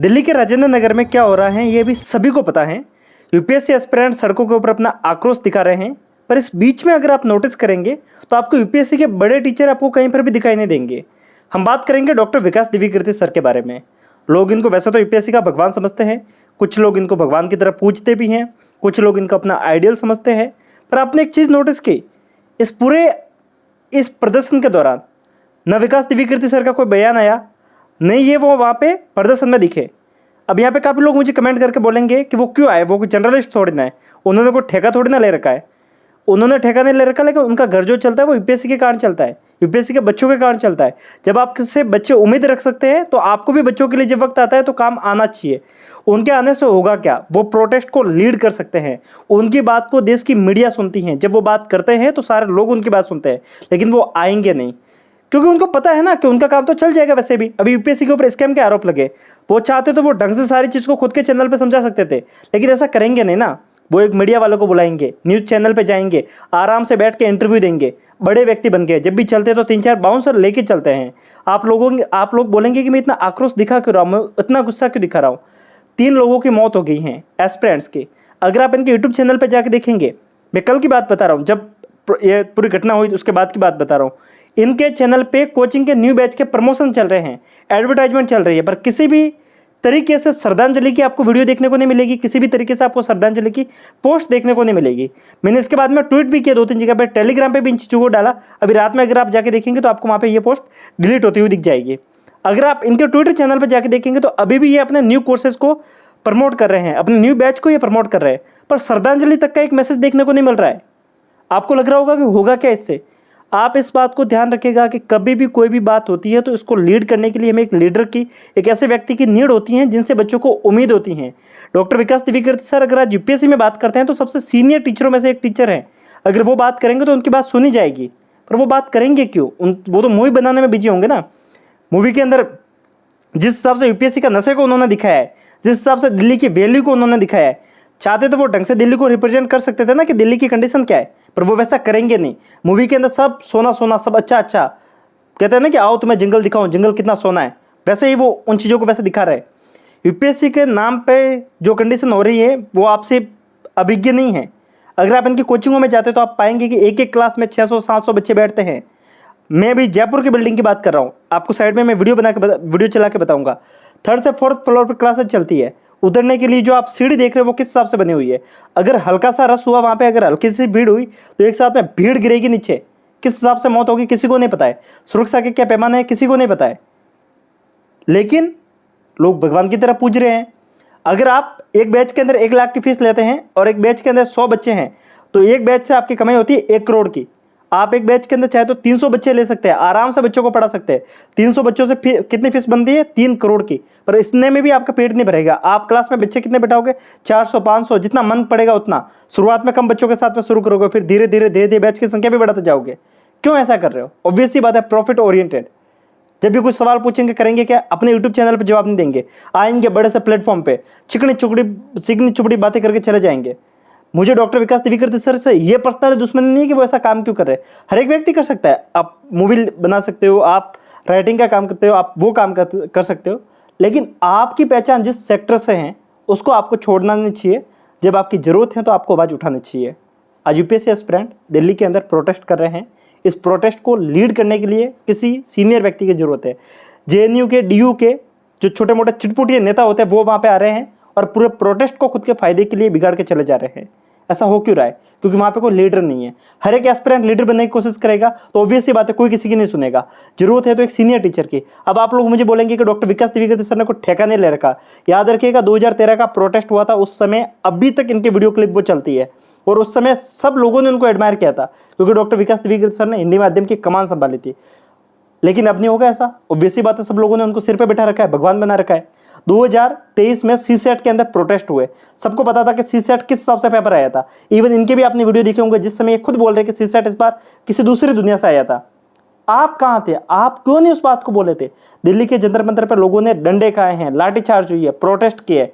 दिल्ली के राजेंद्र नगर में क्या हो रहा है ये भी सभी को पता है। यूपीएससी एस्पिरेंट सड़कों के ऊपर अपना आक्रोश दिखा रहे हैं। पर इस बीच में अगर आप नोटिस करेंगे तो आपको यूपीएससी के बड़े टीचर आपको कहीं पर भी दिखाई नहीं देंगे। हम बात करेंगे डॉक्टर विकास दिव्यकीर्ति सर के बारे में। लोग इनको वैसे तो यूपीएससी का भगवान समझते हैं, कुछ लोग इनको भगवान की तरह पूजते भी हैं, कुछ लोग इनको अपना आइडियल समझते हैं। पर आपने एक चीज़ नोटिस की, इस प्रदर्शन के दौरान न विकास दिव्यकीर्ति सर का कोई बयान आया, नहीं ये वो वहाँ पे प्रदर्शन में दिखे। अब यहाँ पे काफ़ी लोग मुझे कमेंट करके बोलेंगे कि वो क्यों आए, वो कोई जर्नलिस्ट थोड़ी ना है, उन्होंने कोई ठेका थोड़ी ना ले रखा है। उन्होंने ठेका नहीं ले रखा, लेकिन उनका घर जो चलता है वो यूपीएससी के कारण चलता है, यूपीएससी के बच्चों के कारण चलता है। जब आपसे बच्चे उम्मीद रख सकते हैं तो आपको भी बच्चों के लिए जब वक्त आता है तो काम आना चाहिए। उनके आने से होगा क्या, वो प्रोटेस्ट को लीड कर सकते हैं। उनकी बात को देश की मीडिया सुनती हैं, जब वो बात करते हैं तो सारे लोग उनकी बात सुनते हैं, लेकिन वो आएंगे नहीं, क्योंकि उनको पता है ना कि उनका काम तो चल जाएगा। वैसे भी अभी यूपीएससी के ऊपर स्कैम के आरोप लगे, वो चाहते तो वो ढंग से सारी चीज़ को खुद के चैनल पे समझा सकते थे, लेकिन ऐसा करेंगे नहीं ना। वो एक मीडिया वालों को बुलाएंगे, न्यूज़ चैनल पे जाएंगे, आराम से बैठ के इंटरव्यू देंगे। बड़े व्यक्ति बन गए, जब भी चलते तो 3-4 बाउंसर लेके चलते हैं। आप लोग बोलेंगे कि मैं इतना आक्रोश दिखा क्यों रहा हूँ, मैं इतना गुस्सा क्यों दिखा रहा हूँ। 3 लोगों की मौत हो गई है एस्पिरेंट्स की। अगर आप इनके यूट्यूब चैनल पर जाके देखेंगे, मैं कल की बात बता रहा हूँ, जब ये पूरी घटना हुई उसके बाद की बात बता रहा हूँ। इनके चैनल पे कोचिंग के न्यू बैच के प्रमोशन चल रहे हैं, एडवर्टाइजमेंट चल रही है, पर किसी भी तरीके से श्रद्धांजलि की आपको वीडियो देखने को नहीं मिलेगी, किसी भी तरीके से आपको श्रद्धांजलि की पोस्ट देखने को नहीं मिलेगी। मैंने इसके बाद में ट्वीट भी किया 2-3 जगह पे, टेलीग्राम पे भी इन चीज़ों को डाला। अभी रात में अगर आप जाके देखेंगे तो आपको वहाँ पे ये पोस्ट डिलीट होती हुई दिख जाएगी। अगर आप इनके ट्विटर चैनल पर जाके देखेंगे तो अभी भी ये अपने न्यू कोर्सेज को प्रमोट कर रहे हैं, अपने न्यू बैच को ये प्रमोट कर रहे हैं, पर श्रद्धांजलि तक का एक मैसेज देखने को नहीं मिल रहा है। आपको लग रहा होगा कि होगा क्या इससे। आप इस बात को ध्यान रखिएगा कि कभी भी कोई भी बात होती है तो इसको लीड करने के लिए हमें एक लीडर की, एक ऐसे व्यक्ति की नीड होती है जिनसे बच्चों को उम्मीद होती है। डॉक्टर विकास दिव्यकीर्ति सर अगर आज यूपीएससी में बात करते हैं तो सबसे सीनियर टीचरों में से एक टीचर हैं। अगर वो बात करेंगे तो उनकी बात सुनी जाएगी, पर वो बात करेंगे क्यों? वो तो मूवी बनाने में बिजी होंगे ना। मूवी के अंदर जिस हिसाब से यूपीएससी का नशे को उन्होंने दिखाया है, जिस हिसाब से दिल्ली की वैल्यू को उन्होंने दिखाया है, चाहते तो वो ढंग से दिल्ली को रिप्रेजेंट कर सकते थे ना कि दिल्ली की कंडीशन क्या है, पर वो वैसा करेंगे नहीं। मूवी के अंदर सब सोना सोना, सब अच्छा अच्छा, कहते हैं ना कि आओ तुम्हें जंगल दिखाऊं, जंगल कितना सोना है, वैसे ही वो उन चीज़ों को वैसे दिखा रहे हैं। यूपीएससी के नाम पे जो कंडीशन हो रही है वो आपसे अभिज्ञ नहीं है। अगर आप इनकी कोचिंगों में जाते तो आप पाएंगे कि एक एक क्लास में 600-700 बच्चे बैठते हैं। मैं भी जयपुर की बिल्डिंग की बात कर रहा हूँ, आपको साइड में मैं वीडियो चला के बताऊँगा। 3rd से 4th फ्लोर पर क्लासेज चलती है। उतरने के लिए जो आप सीढ़ी देख रहे हो वो किस हिसाब से बनी हुई है। अगर हल्का सा रस हुआ वहाँ पे, अगर हल्की सी भीड़ हुई तो एक साथ में भीड़ गिरेगी नीचे, किस हिसाब से मौत होगी किसी को नहीं पता है। सुरक्षा के क्या पैमाने हैं किसी को नहीं पता है, लेकिन लोग भगवान की तरह पूज रहे हैं। अगर आप एक बैच के अंदर 1 लाख की फीस लेते हैं और एक बैच के अंदर 100 बच्चे हैं तो एक बैच से आपकी कमाई होती है 1 करोड़ की। आप एक बैच के अंदर चाहे तो 300 बच्चे ले सकते हैं, आराम से बच्चों को पढ़ा सकते हैं। 300 बच्चों से कितनी फीस बनती है? 3 करोड़ की। पर इसने में भी आपका पेट नहीं भरेगा। आप क्लास में बच्चे कितने बैठाओगे? 400-500, जितना मन पड़ेगा उतना। शुरुआत में कम बच्चों के साथ में शुरू करोगे, फिर धीरे धीरे बैच की संख्या भी बढ़ाते जाओगे। क्यों ऐसा कर रहे हो? ऑब्वियस सी बात है, प्रॉफिट ओरिएंटेड। जब भी कुछ सवाल पूछेंगे करेंगे क्या? अपने यूट्यूब चैनल पर जवाब नहीं देंगे, आएंगे बड़े से प्लेटफॉर्म पे चिकनी चुपड़ी बातें करके चले जाएंगे। मुझे डॉक्टर विकास दिव्यकीर्ति सर से ये पर्सनल दुश्मनी नहीं है कि वो ऐसा काम क्यों कर रहे हैं। हर एक व्यक्ति कर सकता है। आप मूवी बना सकते हो, आप राइटिंग का काम करते हो, आप वो काम कर सकते हो, लेकिन आपकी पहचान जिस सेक्टर से है उसको आपको छोड़ना नहीं चाहिए। जब आपकी ज़रूरत है तो आपको आवाज़ उठानी चाहिए। आज यूपीएससी एस्पिरेंट दिल्ली के अंदर प्रोटेस्ट कर रहे हैं। इस प्रोटेस्ट को लीड करने के लिए किसी सीनियर व्यक्ति की ज़रूरत है। जेएनयू के, डीयू के जो छोटे मोटे चिटपुटिया नेता होते हैं वो वहाँ पे आ रहे हैं और पूरे प्रोटेस्ट को खुद के फायदे के लिए बिगाड़ के चले जा रहे हैं। ऐसा हो क्यों रहा है? क्योंकि वहाँ पे कोई लीडर नहीं है। हर एक एस्पिरेंट लीडर बनने की कोशिश करेगा तो ऑब्वियस सी बात है, कोई किसी की नहीं सुनेगा। जरूरत है तो एक सीनियर टीचर की। अब आप लोग मुझे बोलेंगे कि डॉक्टर विकास दिव्यकीर्ति सर ने कोई ठेका नहीं ले रखा। याद रखिएगा 2013 का प्रोटेस्ट हुआ था, उस समय अभी तक इनकी वीडियो क्लिप वो चलती है और उस समय सब लोगों ने उनको एडमायर किया था, क्योंकि डॉक्टर विकास दिव्यकीर्ति सर ने हिंदी माध्यम की कमान संभाली थी। लेकिन अब नहीं होगा ऐसा। ऑब्वियस सी बात है, सब लोगों ने उनको सिर पे बैठा रखा है, भगवान बना रखा है। 2023 में सीसेट के अंदर प्रोटेस्ट हुए। सबको पता था कि सीसेट किस हिसाब से पेपर आया था। इवन इनके भी आपने वीडियो देखे होंगे जिस समय ये खुद बोल रहे कि सीसेट इस बार किसी दूसरी दुनिया से आया था। आप कहाँ थे? आप क्यों नहीं उस बात को बोले थे? दिल्ली के जंतर मंतर पर लोगों ने डंडे खाए हैं, लाठीचार्ज हुई है, प्रोटेस्ट किए,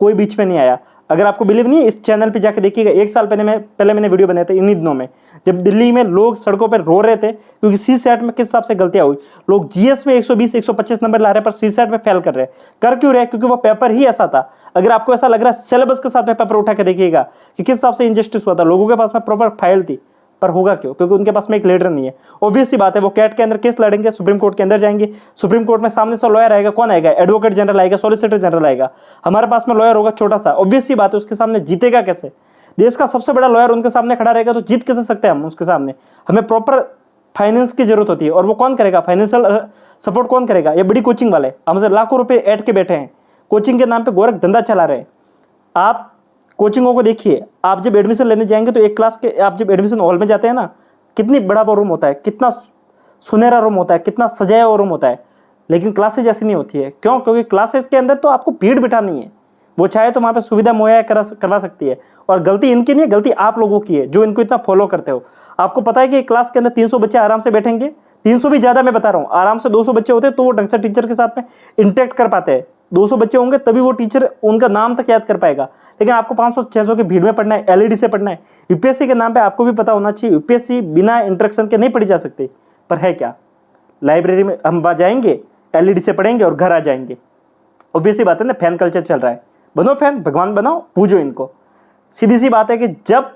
कोई बीच में नहीं आया। अगर आपको बिलीव नहीं है इस चैनल पे जाके देखिएगा, 1 साल पहले मैंने वीडियो बनाया था इन्हीं दिनों में, जब दिल्ली में लोग सड़कों पर रो रहे थे क्योंकि सी सेट में किस हिसाब से गलतियां हुई। लोग जीएस में 120 125 नंबर ला रहे हैं पर सी सेट में फेल कर रहे हैं। कर क्यों रहे? क्योंकि वो पेपर ही ऐसा था। अगर आपको ऐसा लग रहा है सिलेबस के साथ में पेपर उठा के देखिएगा कि किस हिसाब से इंजस्टिस हुआ था। लोगों के पास में प्रॉपर फाइल थी, पर होगा क्यों? क्योंकि उनके पास में एक लीडर नहीं है। ऑब्वियस सी बात है, वो कैट के अंदर केस लड़ेंगे, सुप्रीम कोर्ट के अंदर जाएंगे, सुप्रीम कोर्ट में सामने से लॉयर आएगा, कौन आएगा? एडवोकेट जनरल आएगा, सॉलिसिटर जनरल आएगा। हमारे पास में लॉयर होगा छोटा सा, ऑब्वियस सी बात है उसके सामने जीतेगा कैसे? देश का सबसे बड़ा लॉयर उनके सामने खड़ा रहेगा तो जीत कैसे सकते हैं हम उसके सामने? हमें प्रॉपर फाइनेंस की जरूरत होती है, और वो कौन करेगा? फाइनेंशियल सपोर्ट कौन करेगा? ये बड़ी कोचिंग वाले हमसे लाखों रुपए ऐड के बैठे हैं, कोचिंग के नाम पे गोरख धंधा चला रहे हैं। आप कोचिंगों को देखिए, आप जब एडमिशन लेने जाएंगे तो एक क्लास के आप जब एडमिशन हॉल में जाते हैं ना, कितनी बड़ा वो रूम होता है, कितना सुनहरा रूम होता है, कितना सजाया हुआ रूम होता है, लेकिन क्लासेज ऐसी नहीं होती है। क्यों? क्योंकि क्लासेस के अंदर तो आपको भीड़ बिठानी है, वो चाहे तो वहाँ पे सुविधा मुहैया करवा सकती है। और गलती इनकी नहीं है, गलती आप लोगों की है जो इनको इतना फॉलो करते हो। आपको पता है कि क्लास के अंदर 300 बच्चे आराम से बैठेंगे, 300 भी ज़्यादा मैं बता रहा हूँ, आराम से 200 बच्चे होते तो वो ढंग से टीचर के साथ में इंटरेक्ट कर पाते हैं। 200 बच्चे होंगे तभी वो टीचर उनका नाम तक याद कर पाएगा। लेकिन आपको 500-600 की भीड़ में पढ़ना है, एलईडी से पढ़ना है। यूपीएससी के नाम पे आपको भी पता होना चाहिए, यूपीएससी बिना इंटरेक्शन के नहीं पढ़ी जा सकती। पर है क्या? लाइब्रेरी में हम जाएंगे, एलईडी से पढ़ेंगे और घर आ जाएंगे। ऑब्वियसली बात है ना, फैन कल्चर चल रहा है। बनो फैन, भगवान बनाओ, पूजो इनको। सीधी सी बात है कि जब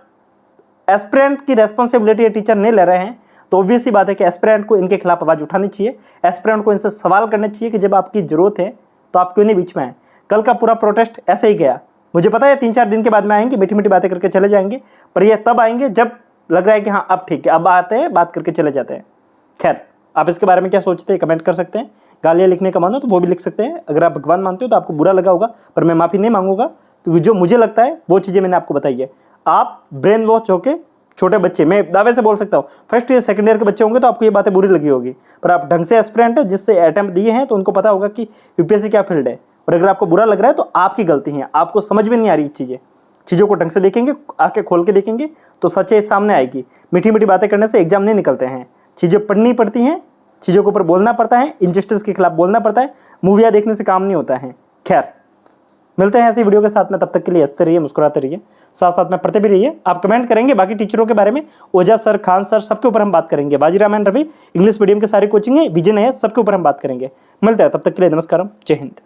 एस्पिरेंट की रेस्पॉन्सिबिलिटी टीचर नहीं ले रहे हैं तो ऑब्वियस सी बात है कि एस्पिरेंट को इनके खिलाफ आवाज़ उठानी चाहिए। एस्पिरेंट को इनसे सवाल करने चाहिए कि जब आपकी जरूरत है तो आप क्यों नहीं बीच में आए। कल का पूरा प्रोटेस्ट ऐसे ही गया। मुझे पता है 3-4 दिन के बाद में आएंगे, मीठी मीठी बातें करके चले जाएंगे, पर ये तब आएंगे जब लग रहा है कि हाँ अब ठीक है, अब आते हैं, बात करके चले जाते हैं। खैर, आप इसके बारे में क्या सोचते हैं कमेंट कर सकते हैं। गालियाँ लिखने का मानो तो वो भी लिख सकते हैं। अगर आप भगवान मानते हो तो आपको बुरा लगा होगा, पर मैं माफ़ी नहीं मांगूंगा, क्योंकि जो मुझे लगता है वो चीज़ें मैंने आपको बताई है। आप ब्रेन वॉश होके छोटे बच्चे, मैं दावे से बोल सकता हूँ, फर्स्ट ईयर सेकंड ईयर के बच्चे होंगे तो आपको ये बातें बुरी लगी होगी, पर आप ढंग से एस्पिरेंट है जिससे अटेम्प्ट दिए हैं तो उनको पता होगा कि यूपीएससी क्या फील्ड है। और अगर आपको बुरा लग रहा है तो आपकी गलती है, आपको समझ में नहीं आ रही चीज़ों को ढंग से देखेंगे, आके खोल के देखेंगे तो सच्चाई सामने आएगी। मीठी मीठी बातें करने से एग्जाम नहीं निकलते हैं, चीज़ें पढ़नी पड़ती हैं, चीज़ों के ऊपर बोलना पड़ता है, इनजस्टिस के खिलाफ बोलना पड़ता है। मूवियाँ देखने से काम नहीं होता है। खैर, मिलते हैं ऐसी वीडियो के साथ में, तब तक के लिए हंसते रहिए, मुस्कुराते रहिए, साथ साथ में पढ़ते भी रहिए। आप कमेंट करेंगे बाकी टीचरों के बारे में, ओझा सर, खान सर, सबके ऊपर हम बात करेंगे। Bajirao and Ravi English medium के सारी कोचिंग है, विजन है, सबके ऊपर हम बात करेंगे। मिलते हैं, तब तक के लिए नमस्कार, जय हिंद।